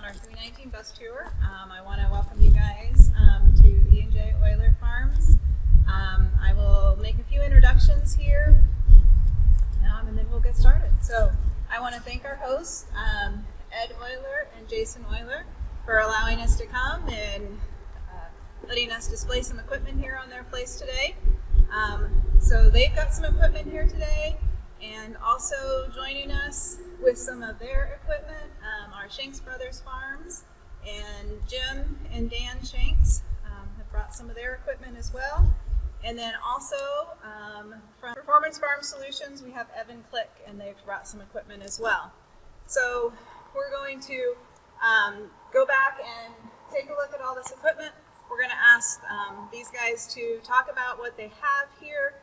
our 319 bus tour. I want to welcome you guys to E&J Oyler Farms. I will make a few introductions here, and then we'll get started. So I want to thank our hosts, Ed Oyler and Jason Oyler, for allowing us to come and letting us display some equipment here on their place today. So they've got some equipment here today, and also joining us with some of their equipment are Shanks Brothers Farms, and Jim and Dan Shanks have brought some of their equipment as well. And then also from Performance Farm Solutions, we have Evan Click, and they've brought some equipment as well. So we're going to go back and take a look at all this equipment. We're going to ask these guys to talk about what they have here.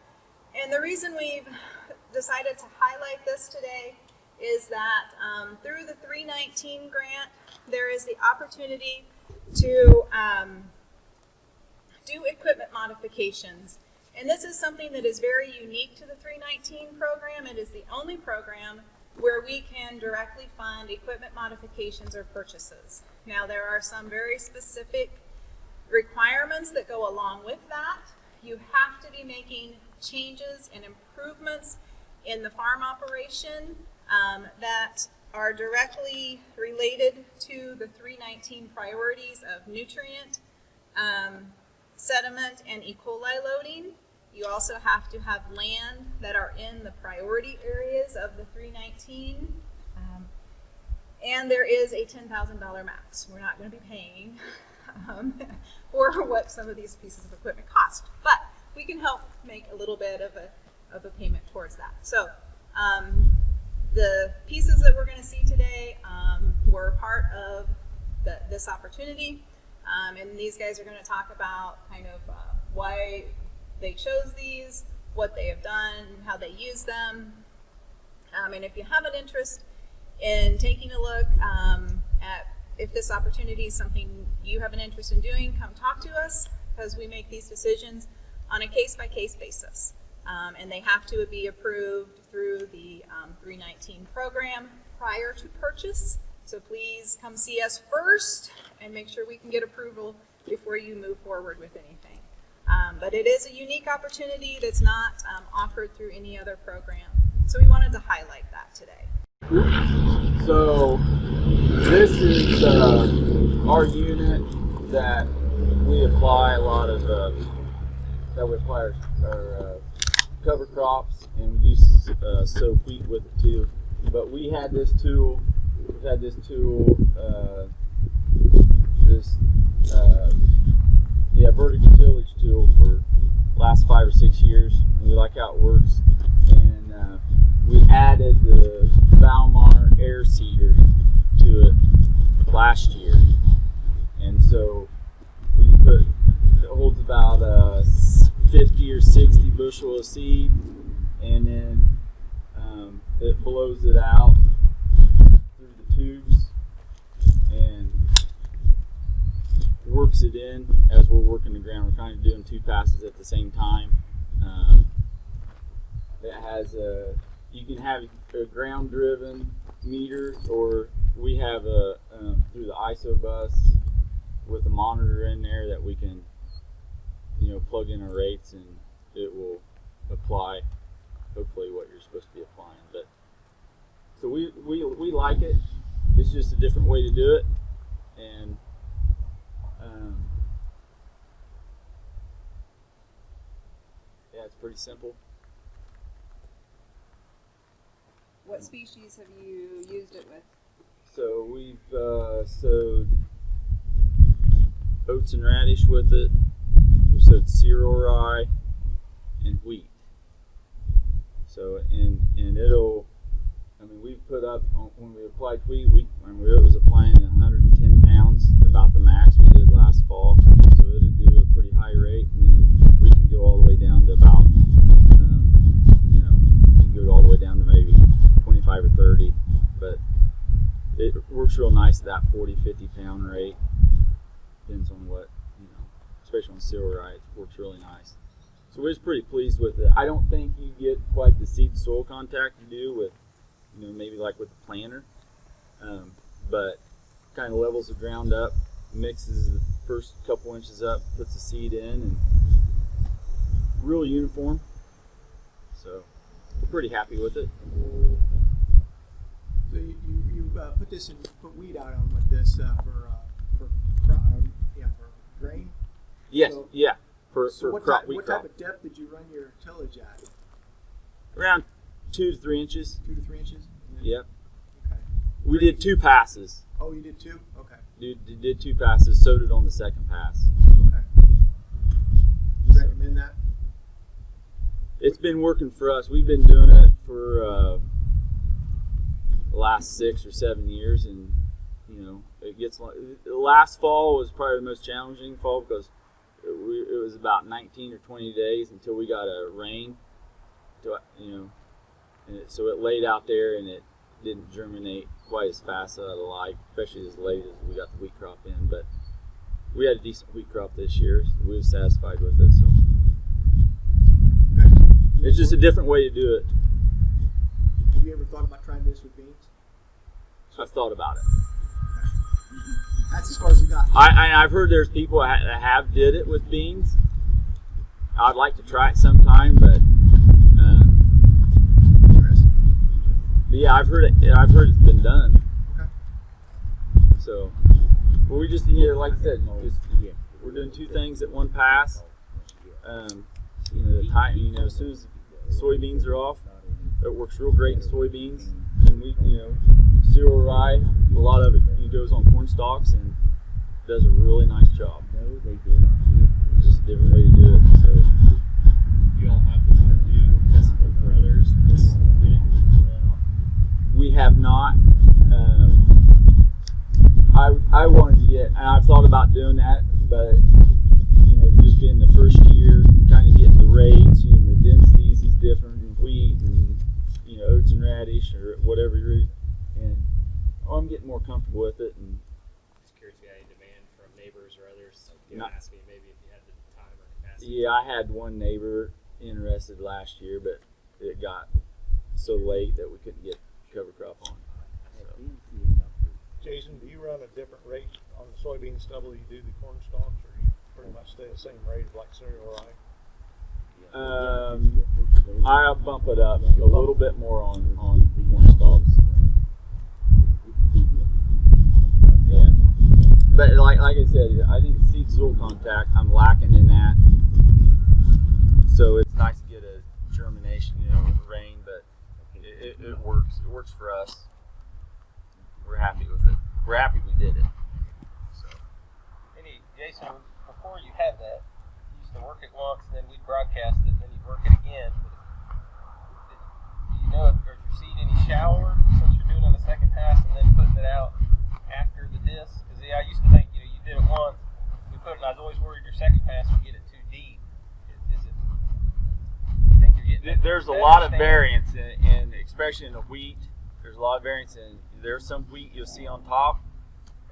And the reason we've decided to highlight this today is that through the 319 grant, there is the opportunity to do equipment modifications. And this is something that is very unique to the 319 program. It is the only program where we can directly fund equipment modifications or purchases. Now, there are some very specific requirements that go along with that. You have to be making changes and improvements in the farm operation that are directly related to the 319 priorities of nutrient, sediment, and E. coli loading. You also have to have land that are in the priority areas of the 319. And there is a $10,000 max. We're not going to be paying for what some of these pieces of equipment cost, but we can help make a little bit of a payment towards that. So the pieces that we're going to see today were part of this opportunity, and these guys are going to talk about kind of why they chose these, what they have done, how they use them, and if you have an interest in taking a look at if this opportunity is something you have an interest in doing, come talk to us, because we make these decisions on a case-by-case basis. And they have to be approved through the 319 program prior to purchase. So please come see us first and make sure we can get approval before you move forward with anything. But it is a unique opportunity that's not offered through any other program. So we wanted to highlight that today. So this is our unit that we apply a lot of our cover crops, and we do sow wheat with it too. But we've had this tool, vertical tillage tool for the last 5 or 6 years, and we like how it works. And we added the Valmar air seeder to it last year, and so it holds about 50 or 60 bushel of seed, and then it blows it out through the tubes and works it in as we're working the ground. We're kind of doing 2 passes at the same time. It has you can have a ground driven meter, or we have a through the ISO bus with a monitor in there that we can plug in our rates, and it will apply hopefully what you're supposed to be applying. But so we like it. It's just a different way to do it, and yeah, it's pretty simple. What species have you used it with? So we've sowed oats and radish with it. We sowed cereal rye and wheat. So and it'll, we've put up when we applied wheat, it was applying 110 pounds, about the max we did last fall. So it'll do a pretty high rate, and then we can go all the way down to about you can go all the way down to maybe 25 or 30, but it works real nice at that 40-50 pound rate. Depends on what, especially on cereal rye, it works really nice. So we're just pretty pleased with it. I don't think you get quite the seed soil contact you do with, maybe like with the planter, but kind of levels the ground up, mixes the first couple inches up, puts the seed in, and real uniform. So we're pretty happy with it. So you put weed out on with this for grain. Yes, So- yeah. For What crop, type, wheat what crop. type of depth did you run your tillage at? Around 2 to 3 inches. 2 to 3 inches. Yep. Okay. We did 2 passes. Oh, you did 2. Okay. Did 2 passes. Sowed it on the second pass. Okay. You recommend that? It's been working for us. We've been doing it for the last 6 or 7 years, and it gets. The last fall was probably the most challenging fall because it was about 19 or 20 days until we got a rain. So it laid out there and it didn't germinate quite as fast as I'd like, especially as late as we got the wheat crop in. But we had a decent wheat crop this year. So we were satisfied with it. So Okay. it's just a different way to do it. Have you ever thought about trying this with beans? I've thought about it. That's as far as you got. I've heard there's people that have did it with beans. I'd like to try it sometime, but Interesting. yeah, I've heard it's been done. Okay. So, but we just like I said, we're doing 2 things at one pass. As soon as soybeans are off, it works real great in soybeans, and we cereal rye. A lot of it goes on corn stalks and does a really nice job. It's just a different way to do it. So You all have to do testing for others. This unit. we have not. I wanted to get, and I've thought about doing that, but just being the first year, kind of getting the rates, the densities is different in wheat and oats and radish or whatever you're using, and I'm getting more comfortable with it. And Just curious if you had any demand from neighbors or others. Not- Ask me maybe if you had the time or capacity. yeah, I had one neighbor interested last year, but it got so late that we couldn't get cover crop on. So. Jason, do you run a different rate on the soybean stubble you do the corn stalks, or you pretty much stay the same rate like cereal rye? I'll bump it up a little bit more on corn stalks. Yeah, but like I said, I think seed soil contact, I'm lacking in that. So it's nice to get a germination, rain, but it works. It works for us. We're happy with it. We're happy we did it. So. Jason, before you had that, you used to work it once, and then we'd broadcast it, and then you'd work it again. Do you know if your seed any shallower since you're doing it on the second pass and then putting it out after the disc? Because I used to think you did it once, we put it, and I was always worried your second pass would get it too deep. Is it? You think you're getting? There's a lot of variance in especially in the wheat. There's a lot of variance in. There's some wheat you'll see on top,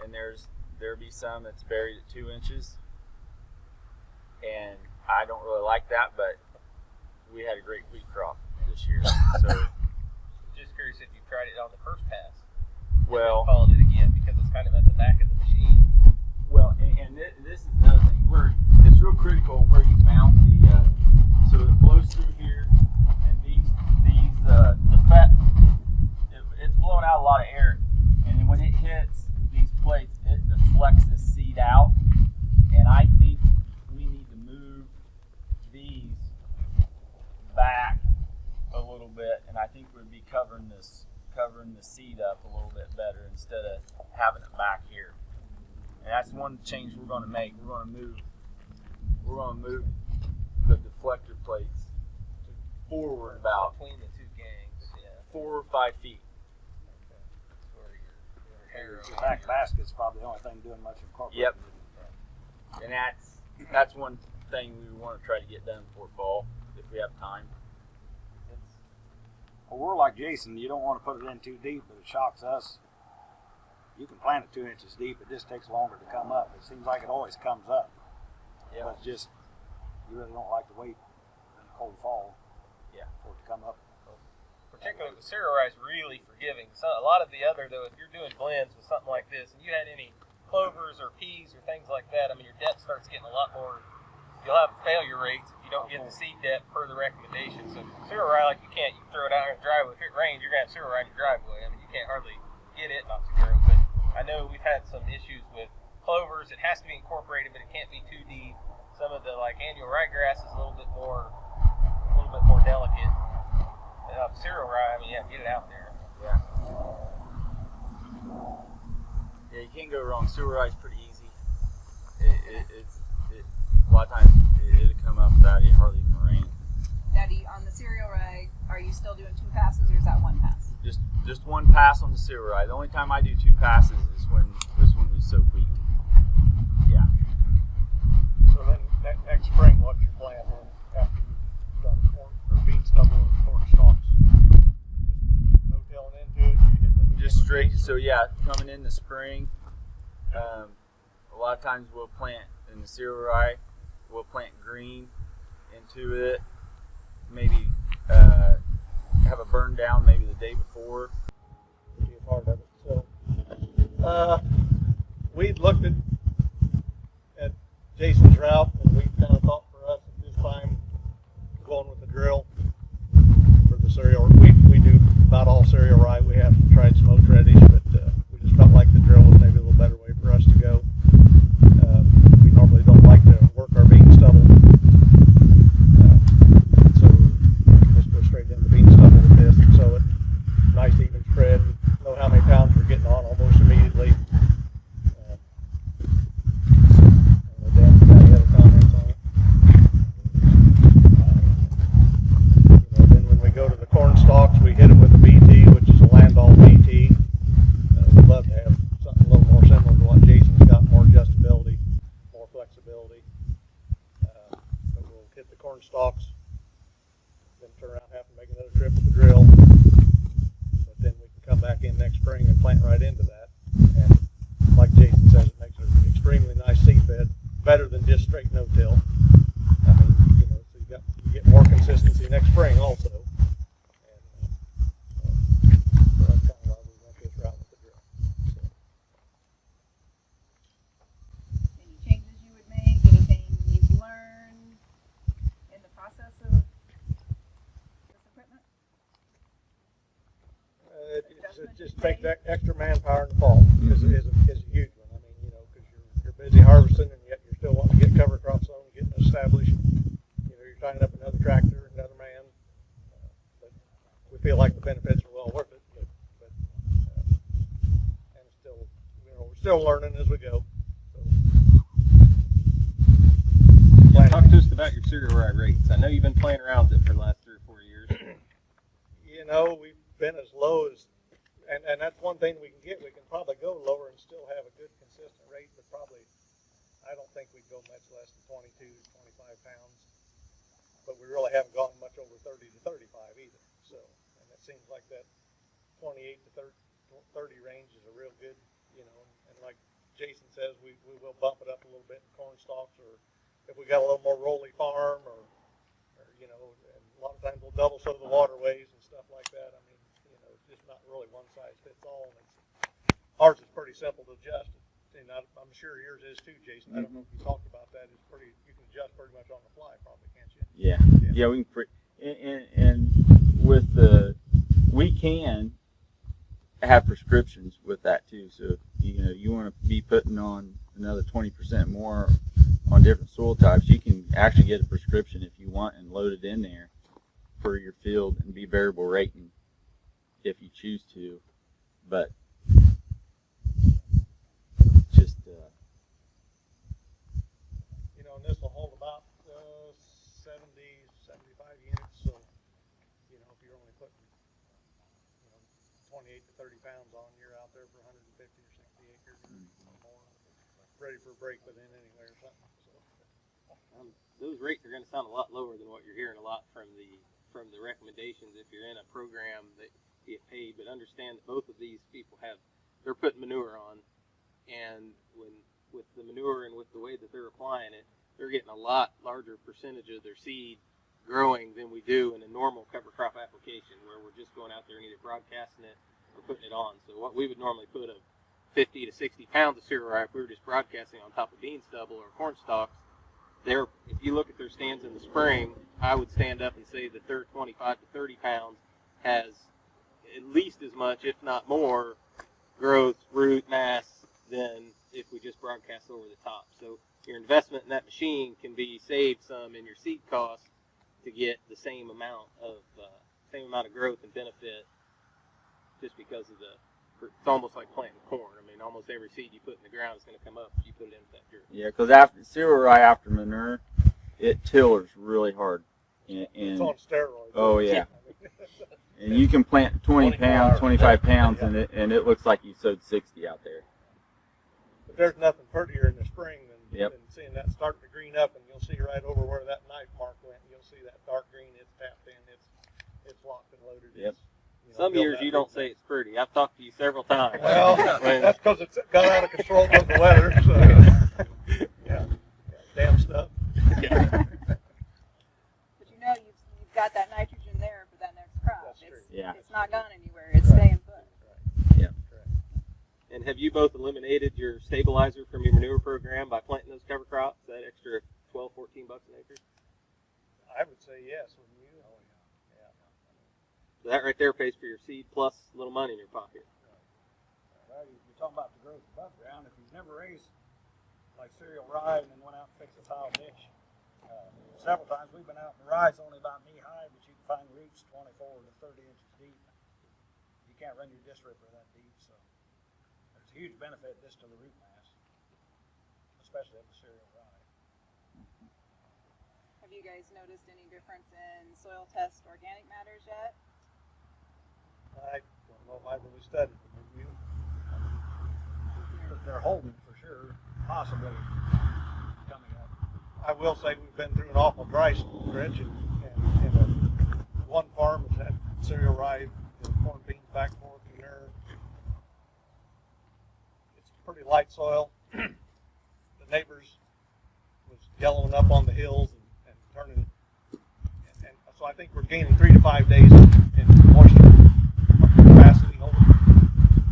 and there'll be some that's buried at 2 inches, and I don't really like that. But we had a great wheat crop this year, so Just curious if you tried it on the first pass. well. Followed it again because it's kind of at the back of the machine. Well, and this is another thing. It's real critical where you mount the. So it blows through here, and the fat. It's blowing out a lot of air, and then when it hits these plates, it deflects the seed out. And I think we need to move these back a little bit, and I think we'd be covering the seed up a little bit better instead of having it back here. And that's one change we're going to make. We're going to move the deflector plates forward about Between the two gangs, yeah. 4 or 5 feet. Where your Your back basket's probably the only thing doing much incorporating. Yep. And that's one thing we want to try to get done before fall if we have time. Well, we're like Jason. You don't want to put it in too deep, but it shocks us. You can plant it 2 inches deep. It just takes longer to come up. It seems like it always comes up. Yeah. But it's just, you really don't like to wait in the cold fall Yeah. for it to come up. particular, the cereal rye is really forgiving. So a lot of the other, though, if you're doing blends with something like this, and you had any clovers or peas or things like that, I mean, your depth starts getting a lot more. You'll have failure rates if you don't get the seed depth per the recommendation. So cereal rye, like you throw it out in the driveway. If it rains, you're gonna have cereal rye in your driveway. I mean, you can't hardly get it not to grow. But I know we've had some issues with clovers. It has to be incorporated, but it can't be too deep. Some of the like annual ryegrass is a little bit more delicate. Cereal rye, I mean, yeah, get it out there. Yeah. Yeah, you can't go wrong. Cereal rye is pretty easy. A lot of times it'll come up without it hardly even rain. Daddy, on the cereal rye, are you still doing 2 passes or is that 1 pass? Just 1 pass on the cereal rye. The only time I do 2 passes is when we soak wheat. Yeah. So then next spring, what's your plan then after you've done corn or bean stubble and corn stalks? No tilling into it. You hitting it Just with straight. this? So yeah, coming in the spring, a lot of times we'll plant in the cereal rye. We'll plant green into it. Maybe have a burn down maybe the day before. Be a part of it. So we looked at Jason's route, and we kind of thought for us at this time going with the drill for the cereal. We do about all cereal rye. We have tried some oat radish, but we just felt like the drill was maybe a little better way for us to go. We normally don't like to work our bean stubble, so just go straight into bean stubble with this. So it nice even spread. Know how many pounds we're getting on almost immediately. Dan, got any other comments on it? Then when we go to the corn stalks, we hit it with a BT, which is a Landall BT. We'd love to have something a little more similar to what Jason's got, more adjustability, more flexibility. But we'll hit the corn stalks, then turn around and have to make another trip with the drill. But then we can come back in next spring and plant right into that. And like Jason says, it makes an extremely nice seed bed, better than just straight no-till. I mean, so you get more consistency next spring also. And so that's kind of why we went this route with the drill. So. Any changes you would make? Anything you've learned in the process of this equipment? It just takes that extra manpower in the fall is a huge one. I mean, because you're busy harvesting and yet you're still wanting to get cover crops on, getting established. You're tying up another tractor, another man. But we feel like the benefits are well worth it. And still, we're still learning as we go. So. Yeah, talk to us about your cereal rye rates. I know you've been playing around with it for the last 3 or 4 years. We've been as low as, and that's one thing we can get. We can probably go lower and still have a good consistent rate, but probably I don't think we'd go much less than 22 to 25 pounds. But we really haven't gone much over 30 to 35 either. So, and it seems like that 28 to 30 range is a real good, and like Jason says, we will bump it up a little bit in corn stalks, or if we got a little more rolly farm, or and a lot of times we'll double sow the waterways and stuff like that. I mean, it's just not really one size fits all. And ours is pretty simple to adjust. And I'm sure yours is too, Jason. I don't know if you talked about that. You can adjust pretty much on the fly, probably, can't you? Yeah, we can. And with we can have prescriptions with that too. So you want to be putting on another 20% more on different soil types, you can actually get a prescription if you want and load it in there for your field and be variable rating if you choose to. But just and this will hold about 70, 75 units. So if you're only putting 28 to 30 pounds on, you're out there for 150 or 60 acres or more, ready for a break within anywhere or something. So. Those rates are going to sound a lot lower than what you're hearing a lot from the recommendations if you're in a program that you get paid. But understand that both of these people they're putting manure on, and with the manure and with the way that they're applying it, they're getting a lot larger percentage of their seed growing than we do in a normal cover crop application where we're just going out there and either broadcasting it or putting it on. So what we would normally put a 50 to 60 pounds of cereal rye if we were just broadcasting on top of bean stubble or corn stalks. If you look at their stands in the spring, I would stand up and say that their 25 to 30 pounds has at least as much, if not more, growth, root, mass than if we just broadcast over the top. So your investment in that machine can be saved some in your seed cost to get the same amount of growth and benefit, just because of it's almost like planting corn. I mean, almost every seed you put in the ground is going to come up if you put it in that dirt. Yeah, because after cereal rye after manure, it tillers really hard. And It's on steroids. oh yeah, and you can plant 20 pounds, 25 pounds, Yeah. and it looks like you sowed 60 out there. But there's nothing prettier in the spring Yep. than seeing that starting to green up, and you'll see right over where that knife mark went. You'll see that dark green. It's tapped in. It's locked and loaded. Yep. Some years you don't say it's pretty. I've talked to you several times. Well, When- that's because it's got out of control with the weather. So, yeah, damn stuff. But you know you've got that nitrogen there for that next crop. That's true. Yeah. It's not gone anywhere. It's staying put. And have you both eliminated your stabilizer from your manure program by planting those cover crops, that extra $12, $14 an acre? I would say yes. Wouldn't you? Oh yeah. So that right there pays for your seed plus a little money in your pocket. Well, you're talking about the growth above ground. If you've never raised like cereal rye and then went out and fixed a tile ditch, several times we've been out and the rye's only about knee high, but you can find roots 24 to 30 inches deep. You can't run your disc ripper that deep, so there's a huge benefit just to the root mass, especially of the cereal rye. Have you guys noticed any difference in soil test organic matters yet? I don't know if I've really studied them. Have you? They're holding for sure, possibly coming up. I will say we've been through an awful dry stretch, and one farm has had cereal rye, corn beans, back and forth manure. It's pretty light soil. The neighbors was yellowing up on the hills and turning, and so I think we're gaining 3 to 5 days in moisture capacity.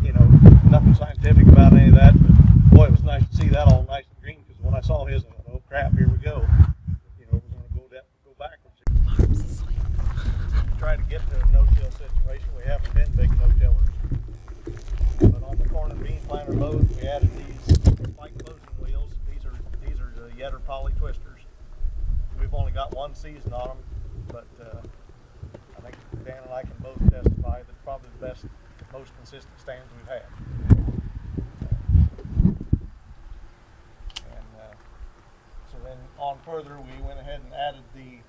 You know, nothing scientific about any of that, but boy, it was nice to see that all nice and green, because when I saw his, I thought, oh crap, here we go. You know, we're going to go backwards. Try to get to a no-till situation. We haven't been big no-tillers. But on the corn and bean planter modes, we added these like closing wheels. These are the Yetter Poly Twisters. We've only got one season on them, but I think Dan and I can both testify that probably the best, most consistent stands we've had. So then on further, we went ahead and added the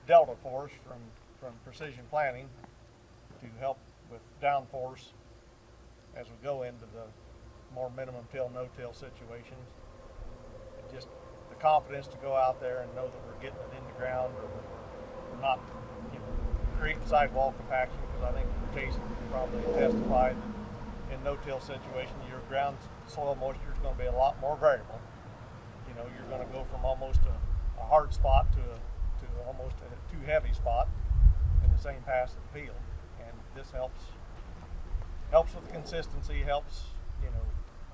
Delta Force from Precision Planting to help with downforce as we go into the more minimum till, no till situations. And just the confidence to go out there and know that we're getting it in the ground, or we're not, creating sidewall compaction, because I think Jason can probably testify that in no-till situation, your ground soil moisture is going to be a lot more variable. You're going to go from almost a hard spot to almost a too heavy spot in the same pass of the field, and this helps with the consistency, helps,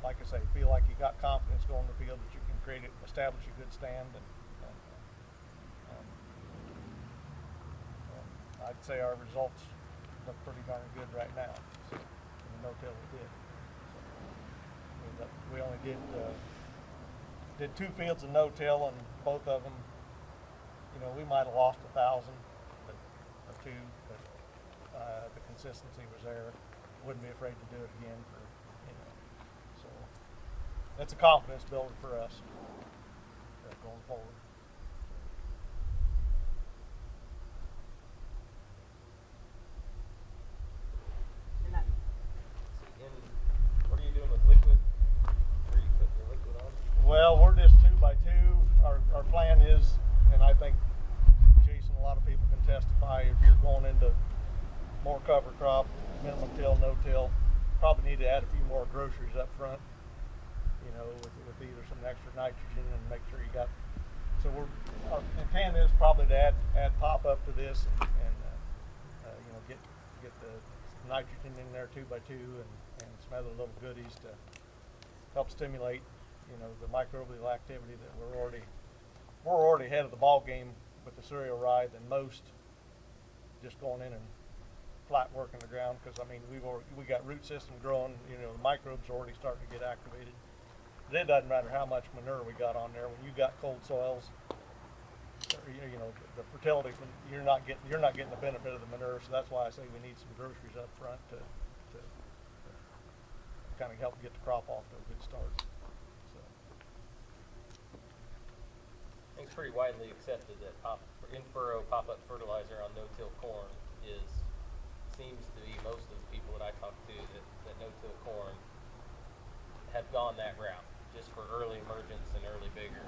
like I say, feel like you got confidence going to the field that you can establish a good stand, and I'd say our results look pretty darn good right now. So, in the no-till we did. So, we only did 2 fields of no-till, and both of them, we might have lost 1,000 or 2, but the consistency was there. Wouldn't be afraid to do it again so that's a confidence builder for us going forward. What are you doing with liquid? Where are you putting your liquid on? Well, we're just 2 by 2. Our plan is, and I think Jason, a lot of people can testify, if you're going into more cover crop, minimum till, no till, probably need to add a few more groceries up front, with either some extra nitrogen, and make sure you got So our intent is probably to add pop-up to this and you know, get the nitrogen in there 2x2 and some other little goodies to help stimulate, you know, the microbial activity that we're already ahead of the ball game with the cereal rye than most, just going in and flat working the ground, because I mean we got root system growing, you know, the microbes are already starting to get activated. But it doesn't matter how much manure we got on there when you got cold soils. You know, the fertility, you're not getting the benefit of the manure, so that's why I say we need some groceries up front to kind of help get the crop off to a good start. So. I think it's pretty widely accepted that in-furrow pop-up fertilizer on no-till corn seems to be most of the people that I talk to that no-till corn have gone that route just for early emergence and early vigor.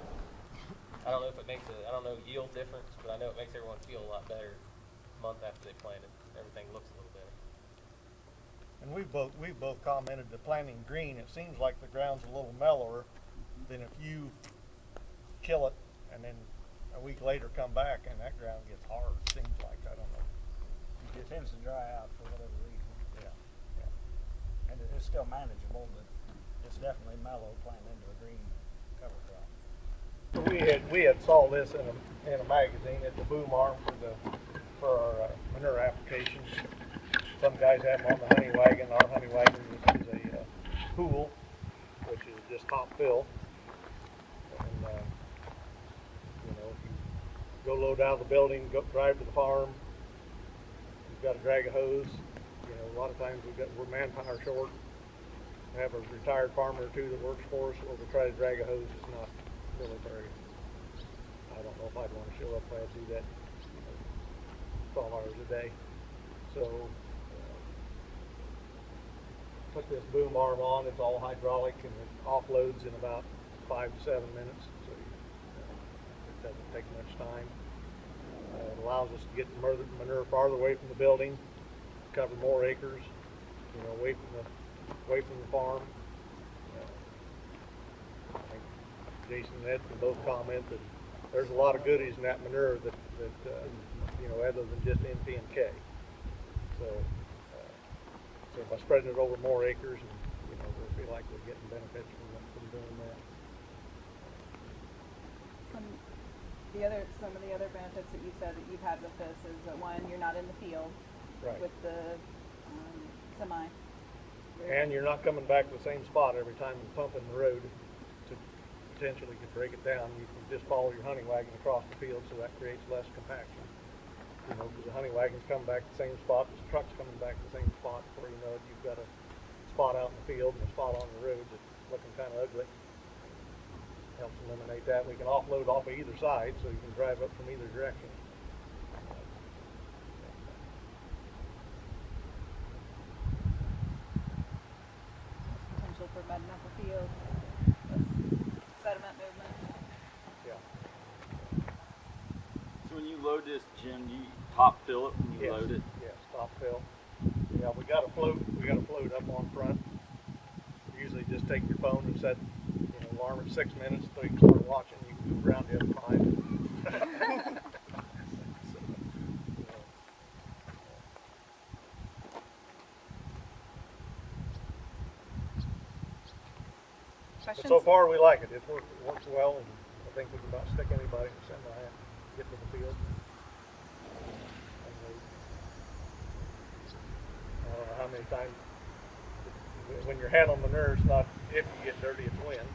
I don't know if it makes I don't know yield difference, but I know it makes everyone feel a lot better a month after they planted. Everything looks a little better. And we've both commented that planting green, it seems like the ground's a little mellower than if you kill it and then a week later come back and that ground gets hard. It seems like, I don't know. It tends to dry out for whatever reason. Yeah. And it's still manageable, but it's definitely mellow planting into a green cover crop. We had saw this in a magazine at the boom arm for our manure application. Some guys have them on the honey wagon. Our honey wagon is a pool, which is just top fill. And you know, if you go load out of the building, go drive to the farm, you've got to drag a hose. You know, a lot of times we're manpower short. We have a retired farmer or two that works for us, or we try to drag a hose. It's not really very. I don't know if I'd want to show up if I had to do that, you know, 12 hours a day. So put this boom arm on. It's all hydraulic and it offloads in about 5 to 7 minutes. So it doesn't take much time. It allows us to get the manure farther away from the building, cover more acres, you know, away from the farm. I think Jason and Ed can both comment that there's a lot of goodies in that manure that you know, other than just NP and K. So by spreading it over more acres, and you know, we feel like we're getting benefits from doing that. Some of the other benefits that you said that you've had with this is that one, you're not in the field Right. with the semi. And you're not coming back to the same spot every time you pump in the road to potentially could break it down. You can just follow your honey wagon across the field, so that creates less compaction. You know, because the honey wagon's coming back to the same spot, the truck's coming back to the same spot. Before you know it, you've got a spot out in the field and a spot on the road that's looking kind of ugly. Helps eliminate that. We can offload off of either side, so you can drive up from either direction. Potential for mudding up the field, sediment movement. Yeah. So when you load this, Jim, you top fill it when you load it? Yes, top fill. Yeah, we got a float up on front. Usually just take your phone and set, you know, alarm at 6 minutes so you can start watching. You can move around the other 5. But so far we like it. It works well, and I think we can about stick anybody in the semi and get to the field. I don't know how many times when you're handling manure, it's not if you get dirty, it's when.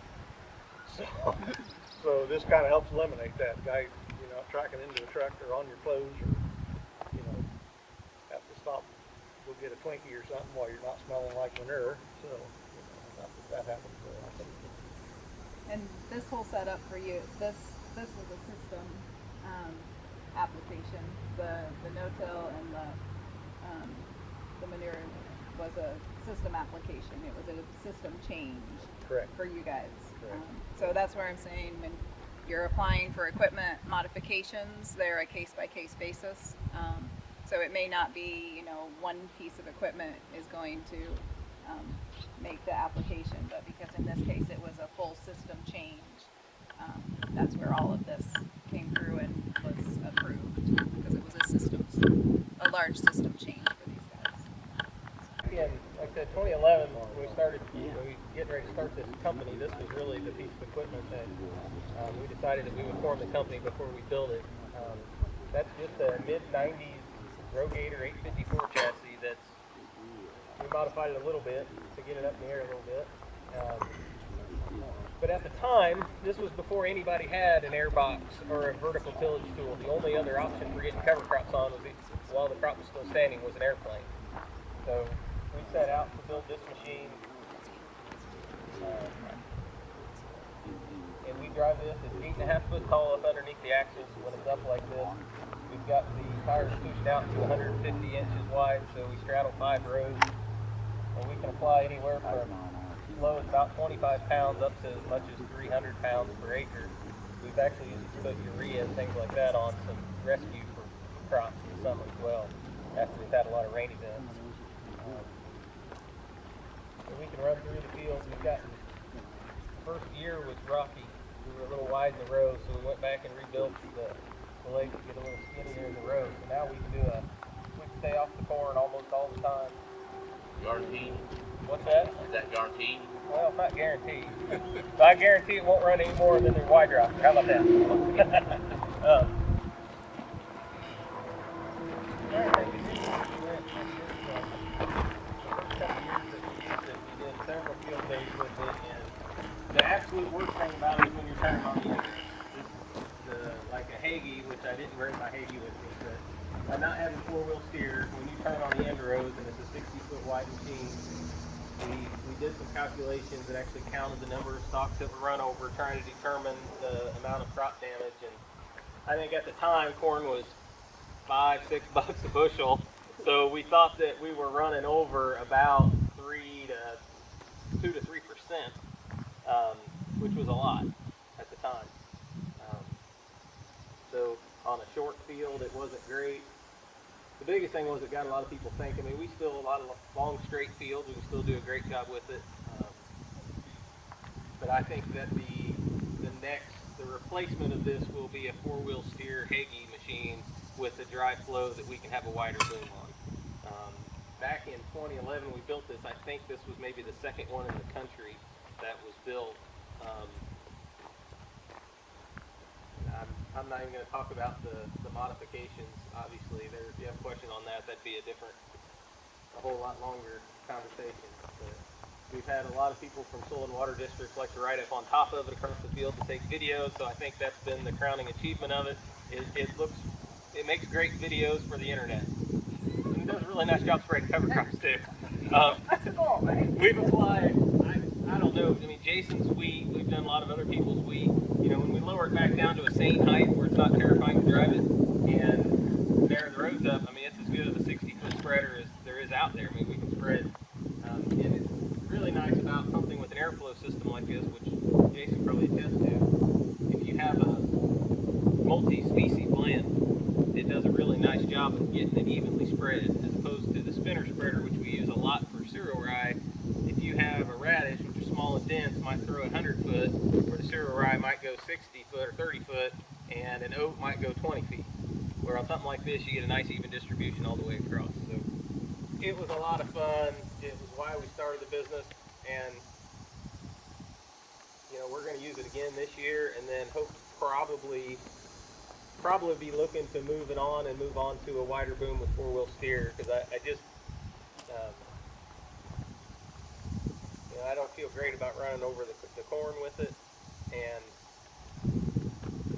So this kind of helps eliminate that. Guy, you know, tracking into a truck or on your clothes, or you know, have to stop, go get a Twinkie or something while you're not smelling like manure. So you know, not that happens very often. And this whole setup for you, this was a system application. The no-till and the manure was a system application. It was a system change. Correct. For you guys. Correct. So that's where I'm saying when you're applying for equipment modifications, they're a case-by-case basis. So it may not be, you know, one piece of equipment is going to make the application, but because in this case it was a full system change, that's that's where all of this came through and was approved, because it was a systems, a large system change for these guys. In, like I said, 2011, when we started, when we getting ready to start this company, this was really the piece of equipment that we decided that we would form the company before we build it. That's just a mid-90s Rogator 854 chassis that's, we modified it a little bit to get it up in the air a little bit. But at the time, this was before anybody had an air box or a vertical tillage tool. The only other option for getting cover crops on was, while the crop was still standing, was an airplane. So we set out to build this machine, and we drive this. It's 8.5 foot tall up underneath the axles when it's up like this. We've got the tires pushed out to 150 inches wide, so we straddle 5 rows, and we can apply anywhere from loads about 25 pounds up to as much as 300 pounds per acre. We've actually used it to put urea and things like that on some rescue for crops in the summer as well, after we've had a lot of rain events. So we can run through the fields. We've gotten, first year was rocky. We were a little wide in the row, so we went back and rebuilt the legs to get a little skinnier in the row. So now we can stay off the corn almost all the time. Guaranteed? What's that? Is that guaranteed? Well, it's not guaranteed. But I guarantee it won't run any more than their wide dropper. How about that? Several field days with it, and the absolute worst thing about it is when you're turning on the engine. This is like a Hagee, which I didn't bring my Hagee with me, but by not having 4-wheel steer, when you turn on the end rows and it's a 60-foot wide machine, we did some calculations and actually counted the number of stalks that were run over, trying to determine the amount of crop damage. And I think at the time corn was $5-6 a bushel, so we thought that we were running over about 2 to 3%, which was a lot at the time. So on a short field, it wasn't great. The biggest thing was it got a lot of people thinking. I mean, we still a lot of long straight fields. We can still do a great job with it. But I think that the replacement of this will be a 4-wheel steer Hagee machine with a dry flow that we can have a wider boom on. Back in 2011, we built this. I think this was maybe the second one in the country that was built. I'm not even going to talk about the modifications. Obviously, if you have a question on that, that'd be a whole lot longer conversation. But we've had a lot of people from soil and water districts like to ride up on top of it across the field to take videos. So I think that's been the crowning achievement of it. It makes great videos for the internet. And it does a really nice job spreading cover crops too. That's the goal, right? We've applied, I don't know, I mean, Jason's wheat, we've done a lot of other people's wheat. You know, when we lower it back down to a sane height where it's not terrifying to drive it and narrow the roads up, I mean, it's as good of a 60-foot spreader as there is out there. I mean, we can spread. And it's really nice about something with an airflow system like this, which Jason probably attests to. If you have a multi-species blend, it does a really nice job of getting it evenly spread, as opposed to the spinner spreader, which we use a lot for cereal rye. If you have a radish, which is small and dense, might throw 100 foot, where the cereal rye might go 60 foot or 30 foot, and an oat might go 20 feet. Where on something like this, you get a nice even distribution all the way across. So it was a lot of fun. It was why we started the business, and you know, we're going to use it again this year, and then hope probably be looking to move on to a wider boom with 4-wheel steer, because I just you know, I don't feel great about running over the corn with it, and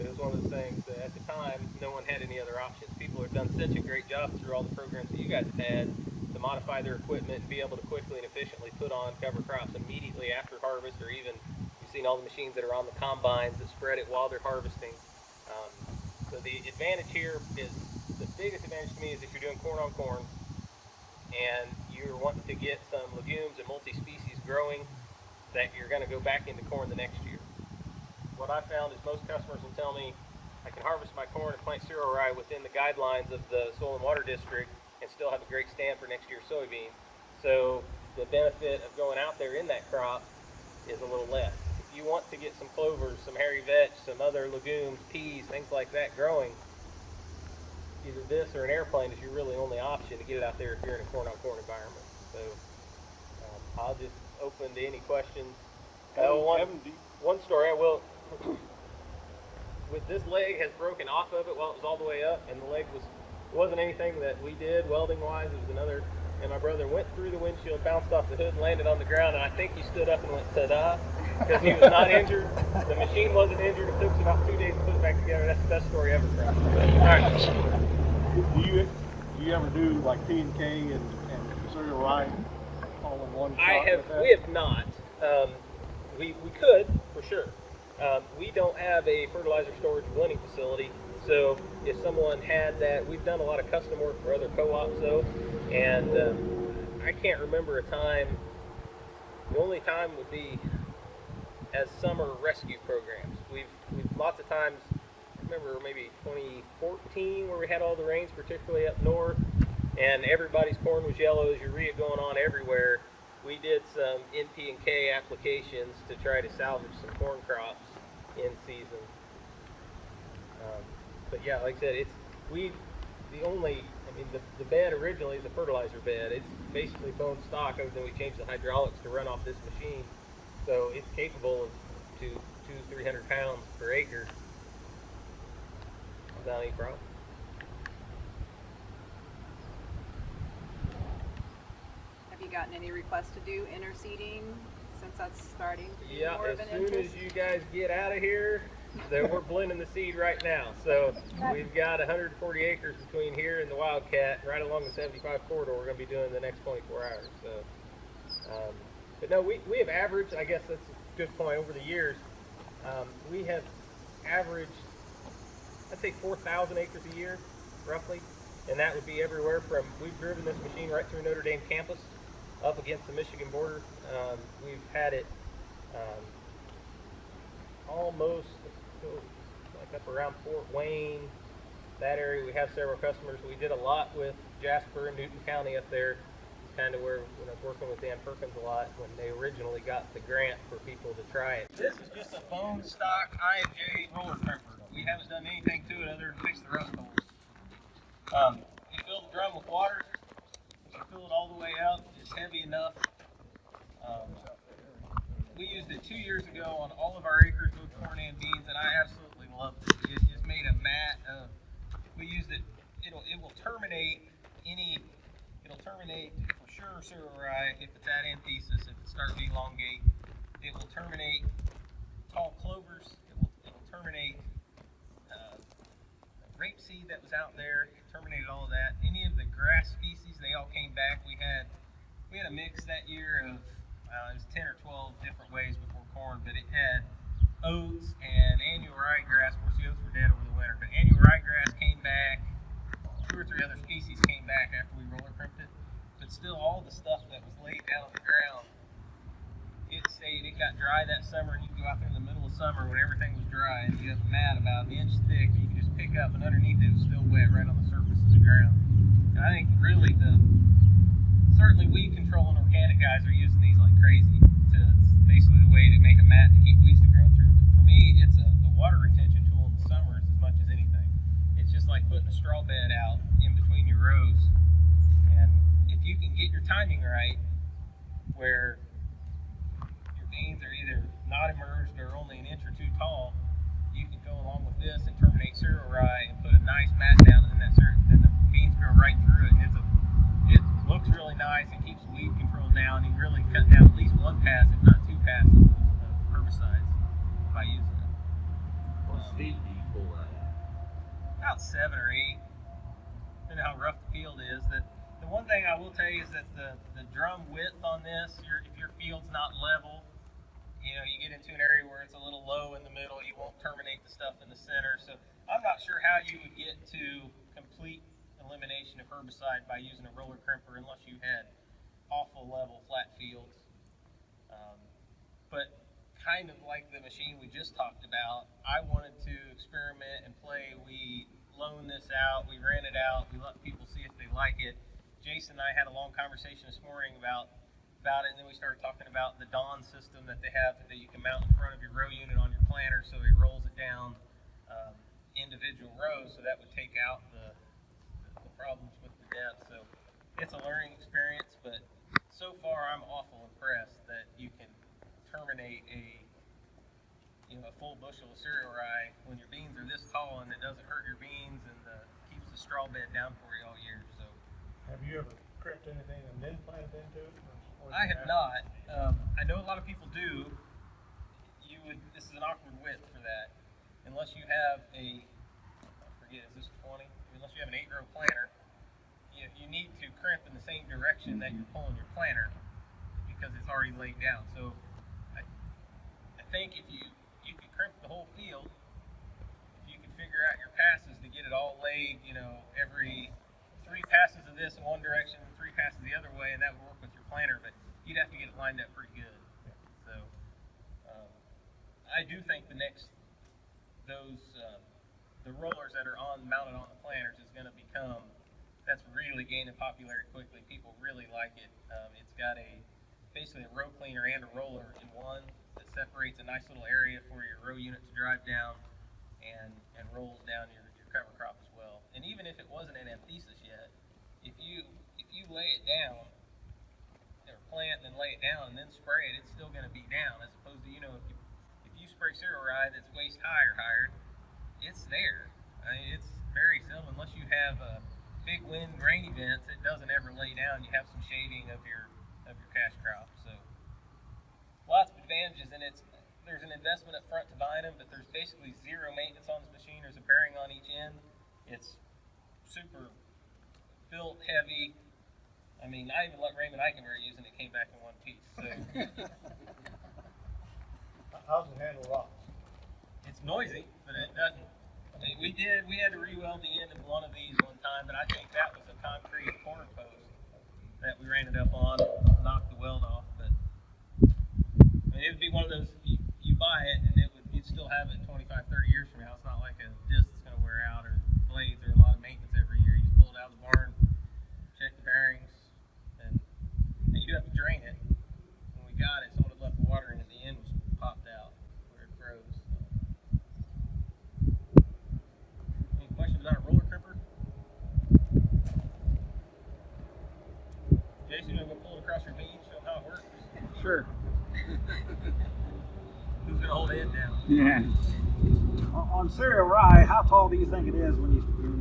it was one of those things that at the time no one had any other options. People have done such a great job through all the programs that you guys have had to modify their equipment and be able to quickly and efficiently put on cover crops immediately after harvest, or even you've seen all the machines that are on the combines that spread it while they're harvesting. So the advantage here is, the biggest advantage to me is if you're doing corn on corn and you're wanting to get some legumes and multi-species growing, that you're going to go back into corn the next year. What I found is most customers will tell me, I can harvest my corn and plant cereal rye within the guidelines of the soil and water district and still have a great stand for next year's soybean. So the benefit of going out there in that crop is a little less. If you want to get some clovers, some hairy vetch, some other legumes, peas, things like that growing, either this or an airplane is your really only option to get it out there if you're in a corn-on-corn environment. So I'll just open to any questions. One story I will, with this leg has broken off of it while it was all the way up, and the leg wasn't anything that we did welding-wise. It was another, and my brother went through the windshield, bounced off the hood, and landed on the ground, and I think he stood up and went, ta-da, because he was not injured. The machine wasn't injured. It took us about 2 days to put it back together. That's the best story ever for us. All right. Do you ever do like P&K and cereal rye all in one shot? We have not. We could, for sure. We don't have a fertilizer storage blending facility, so if someone had that, we've done a lot of custom work for other co-ops though, and I can't remember a time. The only time would be as summer rescue programs. We've lots of times. I remember maybe 2014 where we had all the rains, particularly up north, and everybody's corn was yellow, there's urea going on everywhere. We did some NP&K applications to try to salvage some corn crops in season. But yeah, like I said, the bed originally is a fertilizer bed. It's basically bone stock, other than we changed the hydraulics to run off this machine. So it's capable of 200-300 pounds per acre without any problem. Have you gotten any requests to do interseeding since that's starting to be Yeah, more as of an soon interest? as you guys get out of here, then we're blending the seed right now. So we've got 140 acres between here and the Wildcat, right along the 75 corridor. We're going to be doing the next 24 hours. So, but no, we have averaged. I guess that's a good point. Over the years, we have averaged, I'd say 4,000 acres a year, roughly, and that would be everywhere from. We've driven this machine right through Notre Dame campus, up against the Michigan border. We've had it almost like up around Fort Wayne, that area. We have several customers. We did a lot with Jasper and Newton County up there. It's kind of where, when I was working with Dan Perkins a lot, when they originally got the grant for people to try it. This is just a bone stock I&J roller crimper. We haven't done anything to it other than fix the rust holes. You fill the drum with water. You fill it all the way up. It's heavy enough. We used it 2 years ago on all of our acres with corn and beans, and I absolutely loved it. It just made a mat of. We used it. It will terminate It'll terminate for sure cereal rye if it's at anthesis. If it starts to elongate, it will terminate tall clovers. It will terminate rapeseed that was out there. It terminated all of that. Any of the grass species, they all came back. We had a mix that year of it was 10 or 12 different ways before corn, but it had oats and annual ryegrass. Of course, the oats were dead over the winter, but annual ryegrass came back. 2 or 3 other species came back after we roller crimped it, but still all the stuff that was laid down on the ground, it stayed. It got dry that summer, and you can go out there in the middle of summer when everything was dry, and you have a mat about an inch thick that you can just pick up, and underneath it was still wet right on the surface of the ground. And I think really certainly weed control and organic guys are using these like crazy. It's basically the way to make a mat to keep weeds to grow through. But for me, it's a water retention tool in the summers as much as anything. It's just like putting a straw bed out in between your rows. And if you can get your timing right, where your beans are either not emerged or only an inch or two tall, you can go along with this and terminate cereal rye and put a nice mat down, and then the beans grow right through it. And it looks really nice and keeps weed control down. You really cut down at least one pass, if not 2 passes of herbicides by using it. What speed do you pull that at? About 7 or 8, depending how rough the field is. The one thing I will tell you is that the drum width on this, if your field's not level, you get into an area where it's a little low in the middle, you won't terminate the stuff in the center. So I'm not sure how you would get to complete elimination of herbicide by using a roller crimper unless you had awful level flat fields. But kind of like the machine we just talked about, I wanted to experiment and play. We loaned this out, we ran it out, we let people see if they like it. Jason and I had a long conversation this morning about about it, and then we started talking about the Dawn system that they have that you can mount in front of your row unit on your planter, so it rolls it down individual rows, so that would take out the problems with the depth. So it's a learning experience, but so far I'm awful impressed that you can terminate a full bushel of cereal rye when your beans are this tall, and it doesn't hurt your beans, and keeps the straw bed down for you all year. So Have you ever crimped anything and then planted into it? I have not. I know a lot of people do. This is an awkward width for that, unless you have I forget, is this 20? Unless you have an 8-row planter, you need to crimp in the same direction that you're pulling your planter because it's already laid down. So I think if you could crimp the whole field, if you could figure out your passes to get it all laid, every 3 passes of this in one direction and 3 passes the other way, and that would work with your planter, but you'd have to get it lined up pretty good. So I do think the rollers that are mounted on the planters is going to that's really gaining popularity quickly. People really like it. It's got basically a row cleaner and a roller in one that separates a nice little area for your row unit to drive down and rolls down your cover crop as well. And even if it wasn't an anthesis yet, if you lay it down, or plant and then lay it down and then spray it, it's still going to be down, as opposed to, if you spray cereal rye that's waist high or higher, it's there. It's very seldom, unless you have big wind rain events, it doesn't ever lay down. You have some shading of your cash crop. So lots of advantages, and there's an investment up front to buying them, but there's basically zero maintenance on this machine. There's a bearing on each end. It's super built heavy. I mean, I even let Raymond Eichenberg use it, and it came back in one piece. So How's it handle rocks? it's noisy, but it doesn't. We had to re-weld the end of one of these one time, but I think that was a concrete corner post that we ran it up on, knocked the weld off. But it would be one of those, you buy it and you'd still have it 25, 30 years from now. It's not like a disc that's going to wear out, or blades, or a lot of maintenance every year. You just pull it out of the barn, check the bearings, and you do have to drain it. When we got it, someone had left the water in it, the end was popped out where it froze. Any questions about a roller crimper? Jason, you want to go pull it across your beans, show them how it works? Sure. Who's going to hold the end down? Yeah. On cereal rye, how tall do you think it is when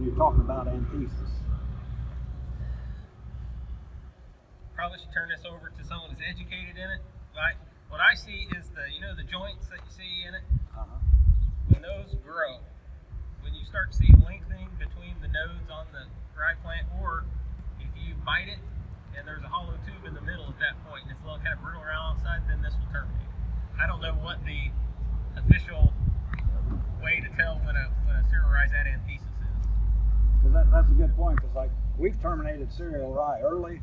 you're talking about anthesis? Probably should turn this over to someone who's educated in it. Right? What I see is the joints that you see in it. Uh-huh. When those grow, when you start to see lengthening between the nodes on the rye plant, or if you bite it and there's a hollow tube in the middle at that point and it's a little kind of brittle around outside, then this will terminate. I don't know what the official way to tell when a cereal rye's at anthesis is. Because that's a good point, because we've terminated cereal rye early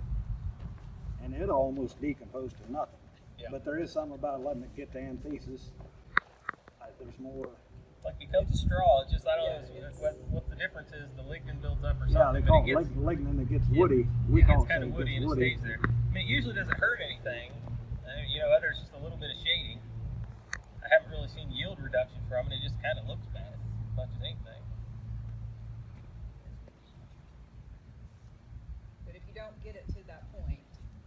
and it almost decomposed to nothing. Yeah. But there is something about letting it get to anthesis. There's more. Like becomes a straw. It's just, I don't know what the difference is. The lignin builds up or something. Yeah, they call it lignin. It gets woody. We call it's kind of woody and it stays there. I mean, it usually doesn't hurt anything. Others just a little bit of shading. I haven't really seen yield reduction from it. It just kind of looks bad as much as anything. But if you don't get it to that point,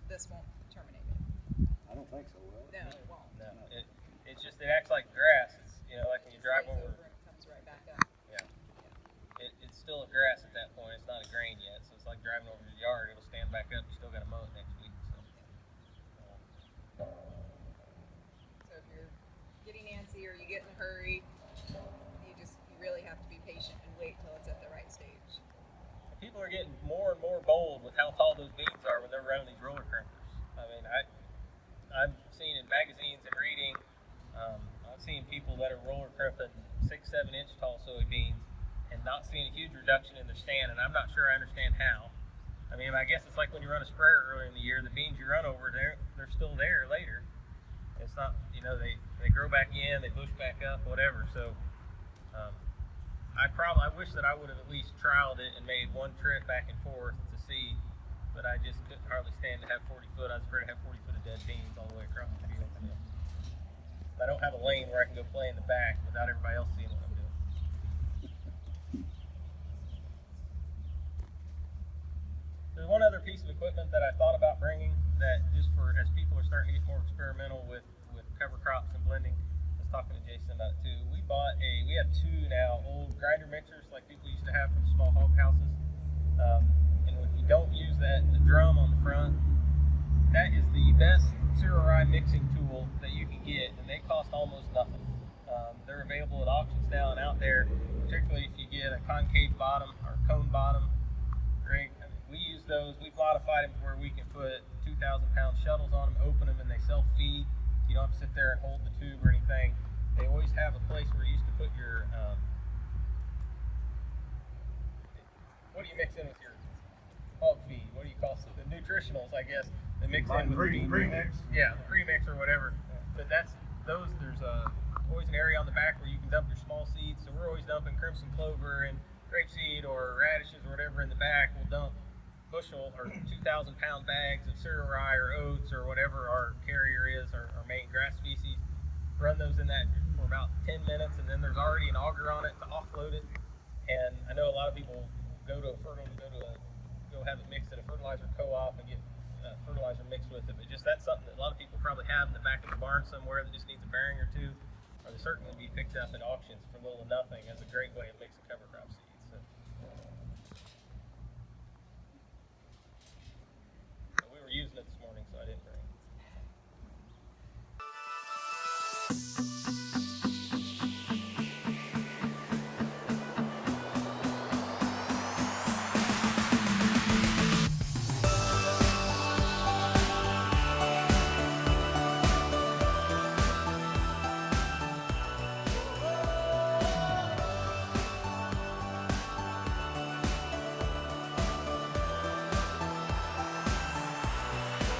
this won't terminate it. I don't think so, will it? No, it won't. No, it's just, it acts like grass. It's, like when you drive Slides over. and it comes right back up. Yeah. It's still a grass at that point. It's not a grain yet. So it's like driving over your yard. It'll stand back up. You still got to mow it next week. So if you're getting antsy or you get in a hurry, you really have to be patient and wait till it's at the right stage. People are getting more and more bold with how tall those beans are when they're running these roller crimpers. I mean, I've seen in magazines and reading, I've seen people that are roller crimping 6-7 inch tall soybeans and not seeing a huge reduction in their stand, and I'm not sure I understand how. I mean, I guess it's like when you run a sprayer earlier in the year, the beans you run over, they're still there later. It's not, they grow back in, they bush back up, whatever. So I wish that I would have at least trialed it and made one trip back and forth to see but I just couldn't hardly stand to have 40 foot. I was afraid to have 40 foot of dead beans all the way across the field. I don't have a lane where I can go play in the back without everybody else seeing what I'm doing. There's one other piece of equipment that I thought about bringing that just for as people are starting to get more experimental with cover crops and blending. I was talking to Jason about it too. We have two now old grinder mixers like people used to have from small hog houses. And if you don't use the drum on the front, that is the best cereal rye mixing tool that you can get, and they cost almost nothing. They're available at auctions now and out there, particularly if you get a concave bottom or cone bottom rig. I mean, we use those. We've modified them to where we can put 2,000-pound shuttles on them, open them, and they self-feed. You don't have to sit there and hold the tube or anything. They always have a place where you used to put your what do you mix in with your hog feed? What do you call it? The nutritionals, I guess. They mix in with Pre-mix. Yeah, the premix or whatever. But there's always an area on the back where you can dump your small seeds. So we're always dumping crimson clover and grapeseed or radishes or whatever in the back. We'll dump bushel or 2,000-pound bags of cereal rye or oats or whatever our carrier is, our main grass species. Run those in that for about 10 minutes, and then there's already an auger on it to offload it. And I know a lot of people go have it mixed at a fertilizer co-op and get fertilizer mixed with it, but just that's something that a lot of people probably have in the back of the barn somewhere that just needs a bearing or two, or they certainly be picked up at auctions for little to nothing as a great way of